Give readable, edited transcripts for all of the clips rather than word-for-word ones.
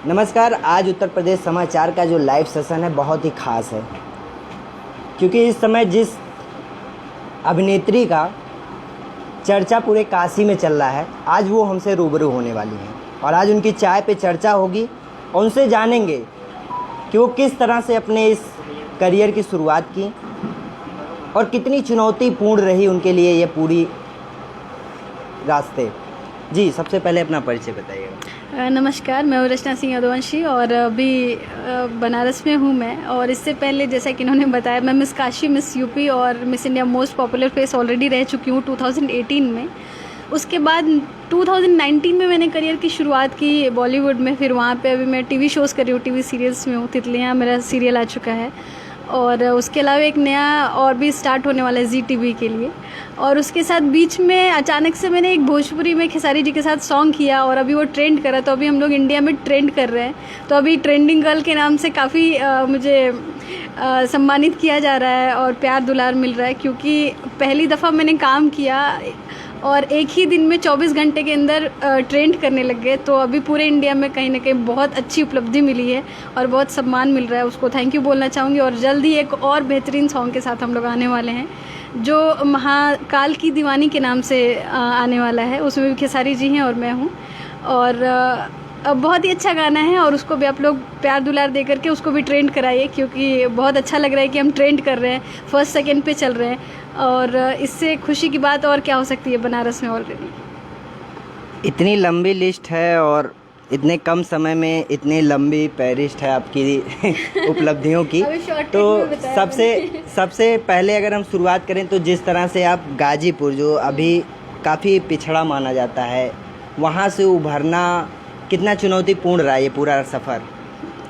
नमस्कार। आज उत्तर प्रदेश समाचार का जो लाइव सेशन है बहुत ही ख़ास है, क्योंकि इस समय जिस अभिनेत्री का चर्चा पूरे काशी में चल रहा है, आज वो हमसे रूबरू होने वाली हैं और आज उनकी चाय पे चर्चा होगी और उनसे जानेंगे कि वो किस तरह से अपने इस करियर की शुरुआत की और कितनी चुनौतीपूर्ण रही उनके लिए ये पूरी रास्ते। जी, सबसे पहले अपना परिचय बताइएगा। नमस्कार, मैं रचना सिंह यदुवंशी और अभी बनारस में हूँ मैं। और इससे पहले जैसा कि इन्होंने बताया, मैं मिस काशी, मिस यूपी और miss India most popular face already रह चुकी हूँ 2018 में। उसके बाद 2019 में मैंने करियर की शुरुआत की बॉलीवुड में। फिर वहाँ पे अभी मैं टीवी शोज़ कर रही हूँ, टीवी सीरियल्स में हूँ। तितलियाँ मेरा सीरियल आ चुका है और उसके अलावा एक नया और भी स्टार्ट होने वाला है जी टीवी के लिए। और उसके साथ बीच में अचानक से मैंने एक भोजपुरी में खेसारी जी के साथ सॉन्ग किया और अभी वो ट्रेंड करा। तो अभी हम लोग इंडिया में ट्रेंड कर रहे हैं, तो अभी ट्रेंडिंग गर्ल के नाम से काफ़ी मुझे सम्मानित किया जा रहा है और प्यार दुलार मिल रहा है, क्योंकि पहली दफ़ा मैंने काम किया और एक ही दिन में 24 घंटे के अंदर ट्रेंड करने लग गए। तो अभी पूरे इंडिया में कहीं ना कहीं बहुत अच्छी उपलब्धि मिली है और बहुत सम्मान मिल रहा है। उसको थैंक यू बोलना चाहूँगी। और जल्द ही एक और बेहतरीन सॉन्ग के साथ हम लोग आने वाले हैं, जो महाकाल की दीवानी के नाम से आने वाला है। उसमें भी खेसारी जी हैं और मैं हूँ। और बहुत ही अच्छा गाना है और उसको भी आप लोग प्यार दुलार दे करके उसको भी ट्रेंड कराइए, क्योंकि बहुत अच्छा लग रहा है कि हम ट्रेंड कर रहे हैं, फर्स्ट सेकंड पे चल रहे हैं। और इससे खुशी की बात और क्या हो सकती है बनारस में ऑलरेडी। इतनी लंबी लिस्ट है और इतने कम समय में इतनी लंबी फहरिस्त है आपकी उपलब्धियों की। तो सबसे पहले अगर हम शुरुआत करें तो जिस तरह से आप गाजीपुर, जो अभी काफ़ी पिछड़ा माना जाता है, वहाँ से उभरना कितना चुनौतीपूर्ण रहा ये पूरा सफ़र?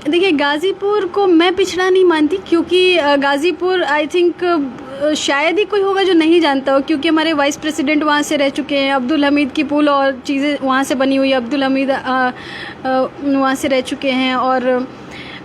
देखिए, गाज़ीपुर को मैं पिछड़ा नहीं मानती, क्योंकि गाज़ीपुर आई थिंक शायद ही कोई होगा जो नहीं जानता हो, क्योंकि हमारे वाइस प्रेसिडेंट वहाँ से रह चुके हैं। अब्दुल हमीद की पुल और चीज़ें वहाँ से बनी हुई है। अब्दुल हमीद वहाँ से रह चुके हैं। और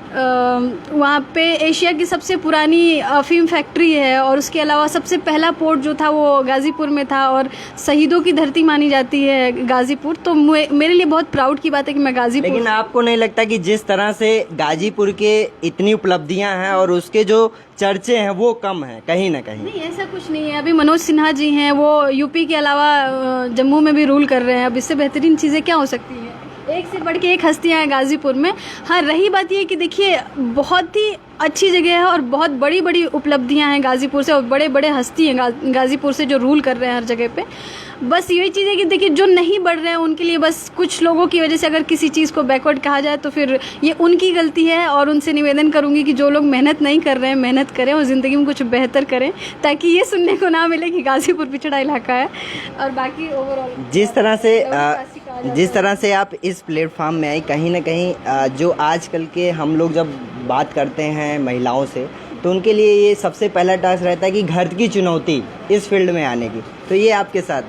वहाँ पे एशिया की सबसे पुरानी अफीम फैक्ट्री है। और उसके अलावा सबसे पहला पोर्ट जो था वो गाज़ीपुर में था और शहीदों की धरती मानी जाती है गाज़ीपुर। तो मेरे लिए बहुत प्राउड की बात है कि मैं गाज़ीपुर। लेकिन आपको नहीं लगता कि जिस तरह से गाजीपुर के इतनी उपलब्धियां हैं और उसके जो चर्चे हैं वो कम हैं कहीं ना कहीं? नहीं, ऐसा कुछ नहीं है। अभी मनोज सिन्हा जी हैं, वो यूपी के अलावा जम्मू में भी रूल कर रहे हैं। अब इससे बेहतरीन चीज़ें क्या हो सकती हैं? एक से बढ़ के एक हस्तियां हैं गाज़ीपुर में। हाँ, रही बात ये कि देखिए, बहुत ही अच्छी जगह है और बहुत बड़ी बड़ी उपलब्धियां हैं गाज़ीपुर से और बड़े बड़े हस्ती हैं गाज़ीपुर से जो रूल कर रहे हैं हर जगह पे। बस यही चीज़ है कि देखिए, जो नहीं बढ़ रहे हैं उनके लिए, बस कुछ लोगों की वजह से अगर किसी चीज़ को बैकवर्ड कहा जाए तो फिर ये उनकी गलती है। और उनसे निवेदन करूंगी कि जो लोग मेहनत नहीं कर रहे हैं, मेहनत करें और ज़िंदगी में कुछ बेहतर करें, ताकि ये सुनने को ना मिले कि गाज़ीपुर पिछड़ा इलाका है। और बाकी ओवरऑल जिस तरह से आप इस प्लेटफॉर्म में आई, कहीं ना कहीं जो आजकल के हम लोग जब बात करते हैं महिलाओं से, तो उनके लिए ये सबसे पहला टास्क रहता है कि घर की चुनौती इस फील्ड में आने की। तो ये आपके साथ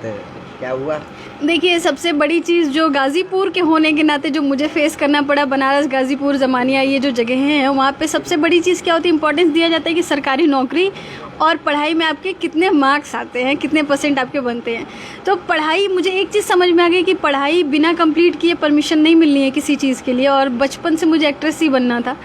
क्या हुआ? देखिए, सबसे बड़ी चीज़ जो गाज़ीपुर के होने के नाते जो मुझे फेस करना पड़ा, बनारस, गाज़ीपुर, ज़मानिया, ये जो जगह हैं, वहाँ पे सबसे बड़ी चीज़ क्या होती है? इंपॉर्टेंस दिया जाता है कि सरकारी नौकरी और पढ़ाई में आपके कितने मार्क्स आते हैं, कितने परसेंट आपके बनते हैं। तो पढ़ाई, मुझे एक चीज़ समझ में आ गई कि पढ़ाई बिना कंप्लीट किए परमिशन नहीं मिलनी है किसी चीज़ के लिए। और बचपन से मुझे एक्ट्रेस ही बनना था,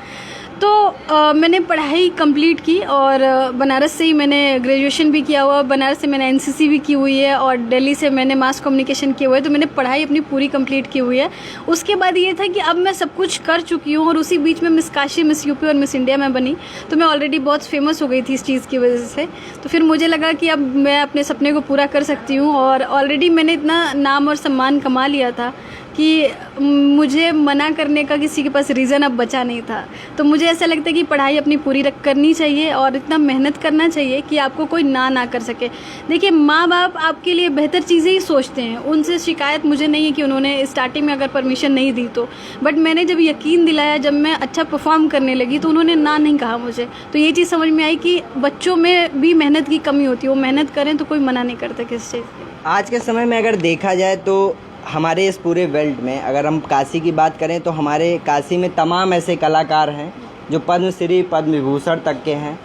तो मैंने पढ़ाई कंप्लीट की और बनारस से ही मैंने ग्रेजुएशन भी किया हुआ। बनारस से मैंने एनसीसी भी की हुई है और दिल्ली से मैंने मास कम्युनिकेशन किया हुआ है। तो मैंने पढ़ाई अपनी पूरी कंप्लीट की हुई है। उसके बाद ये था कि अब मैं सब कुछ कर चुकी हूँ और उसी बीच में मिस काशी, मिस यूपी और मिस इंडिया में बनी। तो मैं ऑलरेडी बहुत फेमस हो गई थी इस चीज़ की वजह से। तो फिर मुझे लगा कि अब मैं अपने सपने को पूरा कर सकती हूँ। और ऑलरेडी मैंने इतना नाम और सम्मान कमा लिया था कि मुझे मना करने का किसी के पास रीज़न अब बचा नहीं था। तो मुझे ऐसा लगता है कि पढ़ाई अपनी पूरी करनी चाहिए और इतना मेहनत करना चाहिए कि आपको कोई ना कर सके। देखिए, माँ बाप आपके लिए बेहतर चीज़ें ही सोचते हैं, उनसे शिकायत मुझे नहीं है कि उन्होंने स्टार्टिंग में अगर परमिशन नहीं दी तो। बट मैंने जब यकीन दिलाया, जब मैं अच्छा परफॉर्म करने लगी, तो उन्होंने ना नहीं कहा मुझे। तो ये चीज़ समझ में आई कि बच्चों में भी मेहनत की कमी होती है, वो मेहनत करें तो कोई मना नहीं करता किसी चीज़ के। आज के समय में अगर देखा जाए तो हमारे इस पूरे वर्ल्ड में अगर हम काशी की बात करें तो हमारे काशी में तमाम ऐसे कलाकार हैं जो पद्मश्री, पद्म विभूषण तक के हैं।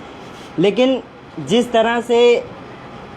लेकिन जिस तरह से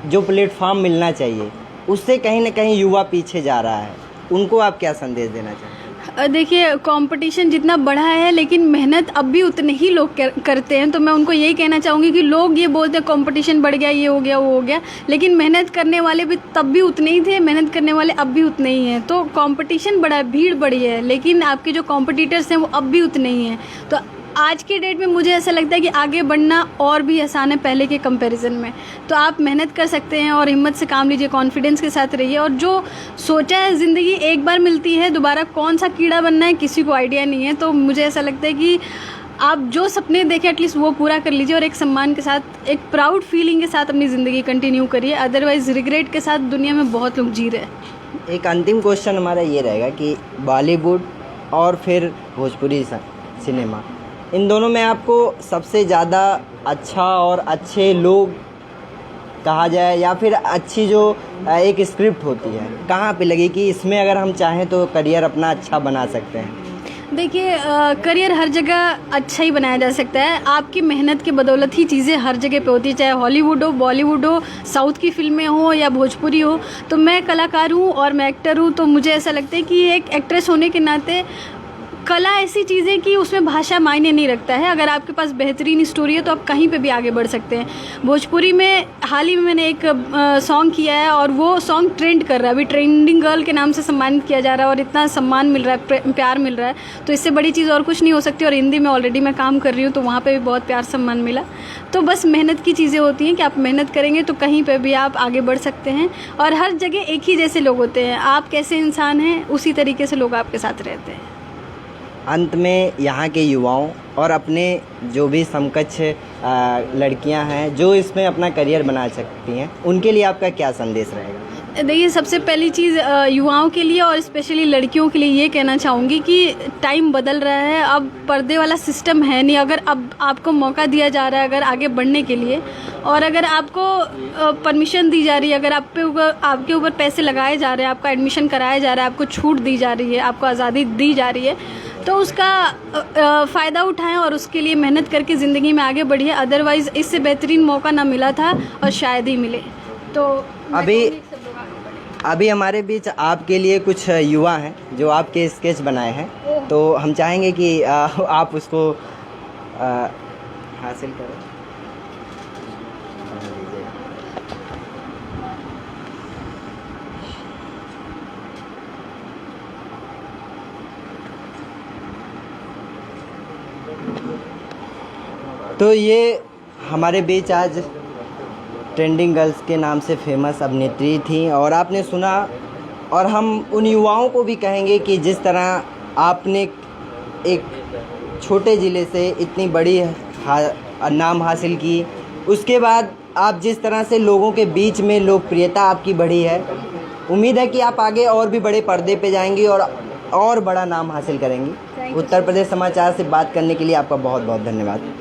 जो प्लेटफॉर्म मिलना चाहिए उससे कहीं ना कहीं युवा पीछे जा रहा है। उनको आप क्या संदेश देना चाहेंगे? देखिए कंपटीशन जितना बढ़ा है लेकिन मेहनत अब भी उतने ही लोग करते हैं, तो मैं उनको यही कहना चाहूँगी कि लोग ये बोलते हैं कंपटीशन बढ़ गया, ये हो गया, वो हो गया, लेकिन मेहनत करने वाले भी तब भी उतने ही थे, मेहनत करने वाले अब भी उतने ही हैं। तो कंपटीशन बढ़ा है, भीड़ बढ़ी है, लेकिन आपके जो कॉम्पिटिटर्स हैं वो अब भी उतने ही हैं। तो आज की डेट में मुझे ऐसा लगता है कि आगे बढ़ना और भी आसान है पहले के कंपैरिजन में। तो आप मेहनत कर सकते हैं और हिम्मत से काम लीजिए, कॉन्फिडेंस के साथ रहिए। और जो सोचा है, ज़िंदगी एक बार मिलती है, दोबारा कौन सा कीड़ा बनना है किसी को आइडिया नहीं है। तो मुझे ऐसा लगता है कि आप जो सपने देखें एटलीस्ट वो पूरा कर लीजिए और एक सम्मान के साथ, एक प्राउड फीलिंग के साथ अपनी ज़िंदगी कंटिन्यू करिए। अदरवाइज़ रिग्रेट के साथ दुनिया में बहुत लोग जी रहे हैं। एक अंतिम क्वेश्चन हमारा ये रहेगा कि बॉलीवुड और फिर भोजपुरी सिनेमा, इन दोनों में आपको सबसे ज़्यादा अच्छा और अच्छे लोग कहा जाए या फिर अच्छी जो एक स्क्रिप्ट होती है, कहाँ पे लगी कि इसमें अगर हम चाहें तो करियर अपना अच्छा बना सकते हैं? देखिए करियर हर जगह अच्छा ही बनाया जा सकता है। आपकी मेहनत की बदौलत ही चीज़ें हर जगह पे होती है, चाहे हॉलीवुड हो, बॉलीवुड हो, साउथ की फिल्में हो या भोजपुरी हो। तो मैं कलाकार हूँ और मैं एक्टर हूँ, तो मुझे ऐसा लगता है कि एक एक्ट्रेस होने के नाते कला ऐसी चीज़ है कि उसमें भाषा मायने नहीं रखता है। अगर आपके पास बेहतरीन स्टोरी है तो आप कहीं पे भी आगे बढ़ सकते हैं। भोजपुरी में हाल ही में मैंने एक सॉन्ग किया है और वो सॉन्ग ट्रेंड कर रहा है, अभी ट्रेंडिंग गर्ल के नाम से सम्मानित किया जा रहा है और इतना सम्मान मिल रहा है, प्यार मिल रहा है, तो इससे बड़ी चीज़ और कुछ नहीं हो सकती। और हिंदी में ऑलरेडी मैं काम कर रही हूँ तो वहाँ पर भी बहुत प्यार सम्मान मिला। तो बस मेहनत की चीज़ें होती हैं कि आप मेहनत करेंगे तो कहीं पर भी आप आगे बढ़ सकते हैं। और हर जगह एक ही जैसे लोग होते हैं, आप कैसे इंसान हैं उसी तरीके से लोग आपके साथ रहते हैं। अंत में यहाँ के युवाओं और अपने जो भी समकक्ष लड़कियाँ हैं जो इसमें अपना करियर बना सकती हैं, उनके लिए आपका क्या संदेश रहेगा? देखिए सबसे पहली चीज़ युवाओं के लिए और स्पेशली लड़कियों के लिए ये कहना चाहूँगी कि टाइम बदल रहा है, अब पर्दे वाला सिस्टम है नहीं। अगर अब आपको मौका दिया जा रहा है अगर आगे बढ़ने के लिए, और अगर आपको परमिशन दी जा रही है, अगर आपके ऊपर पैसे लगाए जा रहे हैं, आपका एडमिशन कराया जा रहा है, आपको छूट दी जा रही है, आपको आज़ादी दी जा रही है, तो उसका फ़ायदा उठाएं और उसके लिए मेहनत करके ज़िंदगी में आगे बढ़िए। अदरवाइज़ इससे बेहतरीन मौका ना मिला था और शायद ही मिले। तो अभी हमारे बीच आपके लिए कुछ युवा हैं जो आपके स्केच बनाए हैं, तो हम चाहेंगे कि आप उसको हासिल करें। तो ये हमारे बीच आज ट्रेंडिंग गर्ल्स के नाम से फेमस अभिनेत्री थी और आपने सुना, और हम उन युवाओं को भी कहेंगे कि जिस तरह आपने एक छोटे ज़िले से इतनी बड़ी नाम हासिल की, उसके बाद आप जिस तरह से लोगों के बीच में लोकप्रियता आपकी बढ़ी है, उम्मीद है कि आप आगे और भी बड़े पर्दे पे जाएंगी और बड़ा नाम हासिल करेंगी। उत्तर प्रदेश समाचार से बात करने के लिए आपका बहुत बहुत धन्यवाद।